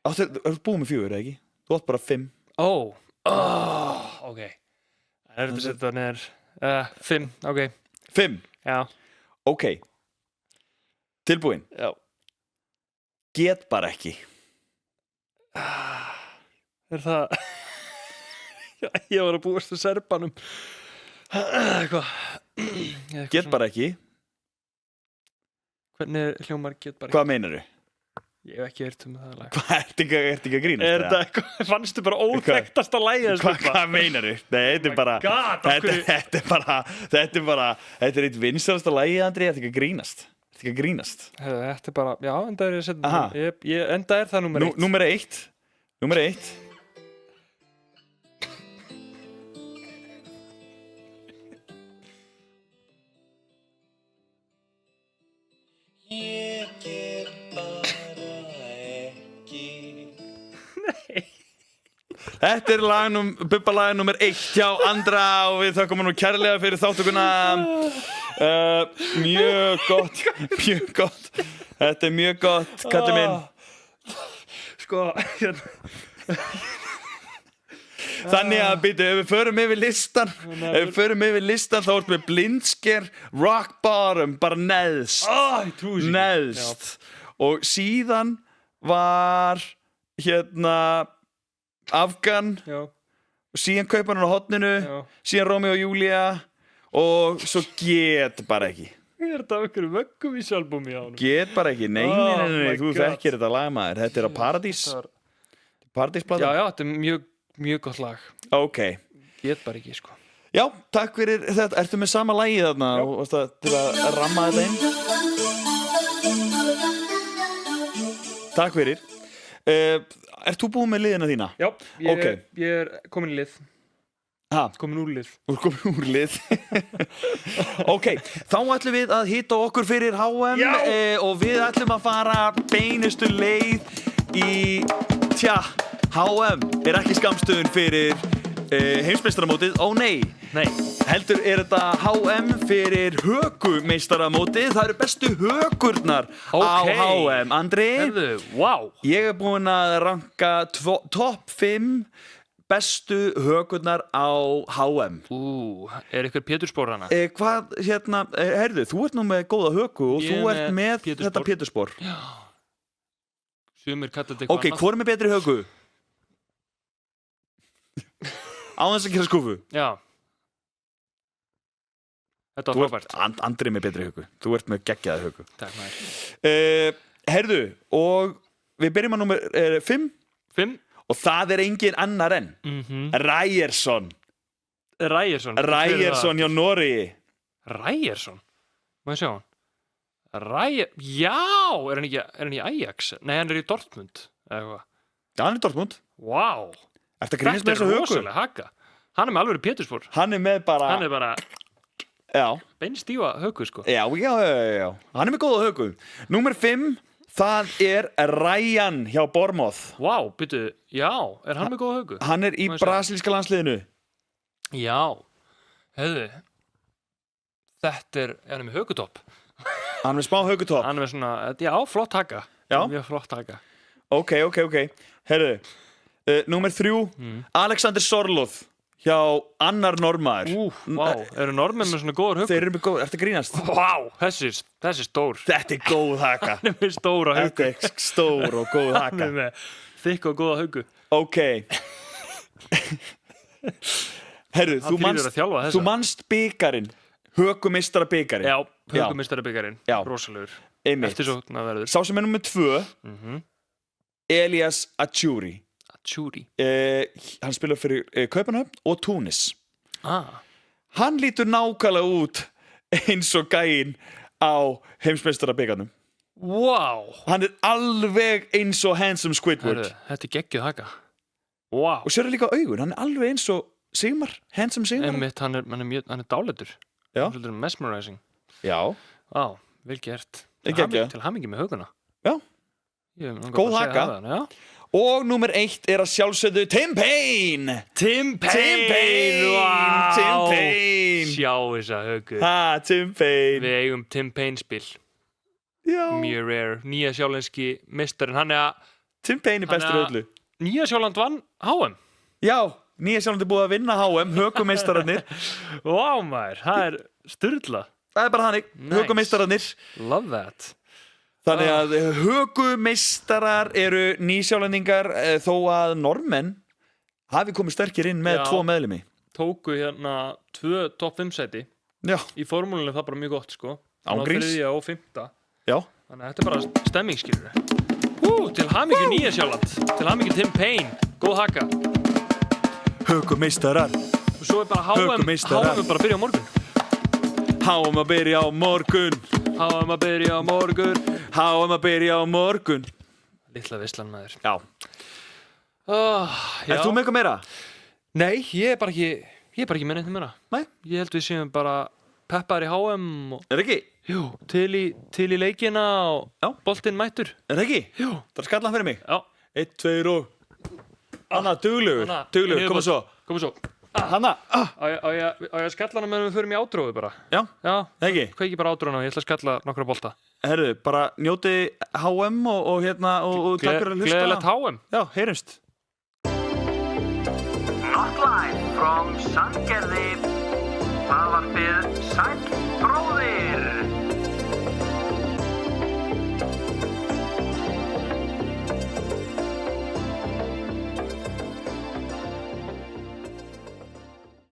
Þú ert búið með 4, eða ekki? Þú átt bara 5 Ok Það er þetta að setja neður 5, ok 5? Já Ok Tilbúin? Já Get bara ekki Er það Ég var að búast til Serbanum Eitthvað Get bara ekki. Hvernig hljómar get bara Hvað meinarðu? Ég hef ekki heyrt það lag. Hvað ertu ekki að grínast? Er þetta eitthvað, fannstu bara óþekktasta lagið þess Bubba? Hvað meinarðu? Nei, þetta er bara þetta er eitt vinsælasta lagið, Andri, þetta er ekki að grínast. Þetta er bara, já, enda er ég að setja enda er það númer 1. Númer 1. Ég get bara ekki. Þetta er Bubba lag nummer 1 hjá Andra og við þökkum nú kærlega fyrir þáttökuna. Mjög gott. Þetta er mjög gott, kallið minn. Sko, Þannig að ef við förum yfir listan þá ertu með Blindsker, Rock Bottom, bara neðst. ég trúi sér. Neðst. Og síðan var Afgan, Já, og síðan Kaupan á horninu, já. síðan Rómeó og Júlía og svo Get bara ekki. Er þetta einhverju vögguvísalbumi á honum? Get bara ekki, nei, my þú God. þekkir þetta lag, maður. Þetta er á Paradís. Paradísplata. Já, þetta er mjög gott lag. Ok. Get bara ekki, sko. Já, takk fyrir þetta. Ertu með sama lagið þarna til að ramma þetta inn? Takk fyrir. Ert þú búinn með liðina þína? Já, Ok. ég er komin í lið. Ha? Komin úr lið. Þú ert komin úr lið. Ok, þá ætlum við að hitta okkur fyrir HM og við ætlum að fara beinustu leið í, HM er ekki skammstöfun fyrir heimsmeistaramótið, nei. Heldur er þetta HM fyrir hökumeistaramótið, það eru bestu hökurnar á HM. Andri, Wow. ég er búinn að ranka topp 5 bestu hökurnar á HM. Er eitthvað Pétursspor hana? Hvað, heyrðu, þú ert nú með góða höku og Ég þú er ert með með Pétursspor. þetta Pétursspor. Sumir kallar þetta eitthvað Ok, hvor er með betri höku? Á þess að gera skúfu. Já. Þetta Þú var ert frábært. Andri með betri höku. Þú ert með geggjaða höku. Takk maður. Heyrðu, og við byrjum að númer 5 5. og það er engin annar en Ryerson. Ryerson Ryerson hjá Noregi. Ryerson? Má ég sjá hann? Já, er hann í Ajax? Nei, hann er í Dortmund eða eitthvað. Já, hann er Dortmund. Vá. Ertu að grínast Þetta með þessa höku? rosalega haka. Hann er með alveg Pétursspor. Hann er með bara... Hann er bara Já. beinstífa höku, sko. Já. Hann er með góða höku. Númer 5, það er Ryan hjá Bournemouth. Vá, byttu, já, er hann með góða höku? Hann er í Má ég sjá? brasilíska landsliðinu. Já. Hefðu. Þetta er hann með hökutopp. Hann er með smá hökutopp. Hann er með svona, já, flott haka. Já. Mjög flott haka. Ok. Herðu, númer 3, Alexander Sorloth hjá annar normaður. Vá, eru normenn með svona góður höku? Þeir eru með góð, ertu að grínast? Vá, þessi er stór. Þetta er góð haka. Hann er með stóra höku. Þetta er stór og góð Hann haka. er með þykk og góða höku. Ok. Herðu, Hann þýðir að þjálfa þessa. þú manst byggarinn, hökumeistara byggarinn. Já, hökumistarabikarinn. Já. Rosalegur. Einmitt. Eftir svo verður. Sá sem er nummer 2, Elias Achuri. Achuri. Hann spilar fyrir Kaupanhöfn og Túnis. Hann lítur nákvæmlega út eins og gæinn á heimsmeistarabikarnum. Vá. Hann er alveg eins og Handsome Squidward. Þetta er geggjuð haka. Vá. Og sérðu líka augun, hann er alveg eins og Sigmar, Handsome Sigmar. Einmitt, hann er dálætur. Já. Hann er svolítið mesmerizing. Já. Vá, vel gert. Geggjað. Til hamingi með höguna. Já. Góð haka. Já. Og númer 1 er að sjálfsögðu Tim Payne. Tim Payne. Vá. Tim Payne. Sjá þessa högu. Tim Payne. Við eigum Tim Payne spil. Já. Mjög rare. Nýja sjálenski meistarinn. Hann er að Tim Payne er bestur öllu. Nýja Sjáland vann HM. Já, Nýja Sjáland er búið að vinna HM, hökumeistararnir. Vá maður, það er sturla. Það er bara hannig, hökumeistararnir. Love that. Þannig að hökumeistarar eru nýsjálendingar þó að normenn hafi komið sterkir inn með 2 meðlimi. Tóku hérna 2 topp 5 sæti Já, í formúlunni er það bara mjög gott sko. Án gríns. 3. og 5. já. Þannig að þetta er bara stemming, skilur. Til hamingju Nýja-Sjáland. Til hamingju Tim Payne. Góð haka. Hökumeistarar. Og svo er bara HM Hökumeistarar. er bara að byrja á morgun. HM að byrja á morgun. HM að byrja á morgun. HM að byrja á morgun. Litla veislan maður. Já. Já. Ert þú með eitthvað meira? Nei, ég er bara ekki með neitt meira. Nei. Ég held við séum bara peppaðir í HM og Er ekki? jú, til í leikina og Já. boltinn mættur. Er ekki? Jú. Það er skallan fyrir mig. Já. 1, 2 og... Anna, duglegur. Anna, Duglegur, koma svo. Koma svo. Hanna. Á ég að skella hana meðan við förum í átrófi bara? Já, Já. ekki? Kveiki bara átrófuna og ég ætla að skella nokkra bolta. Herðu, bara njóti HM og takk fyrir að hlusta. Gleðilegt HM. Já, heyrumst. Not live from Sandgerði, hlaðvarpið Sæll bróðir.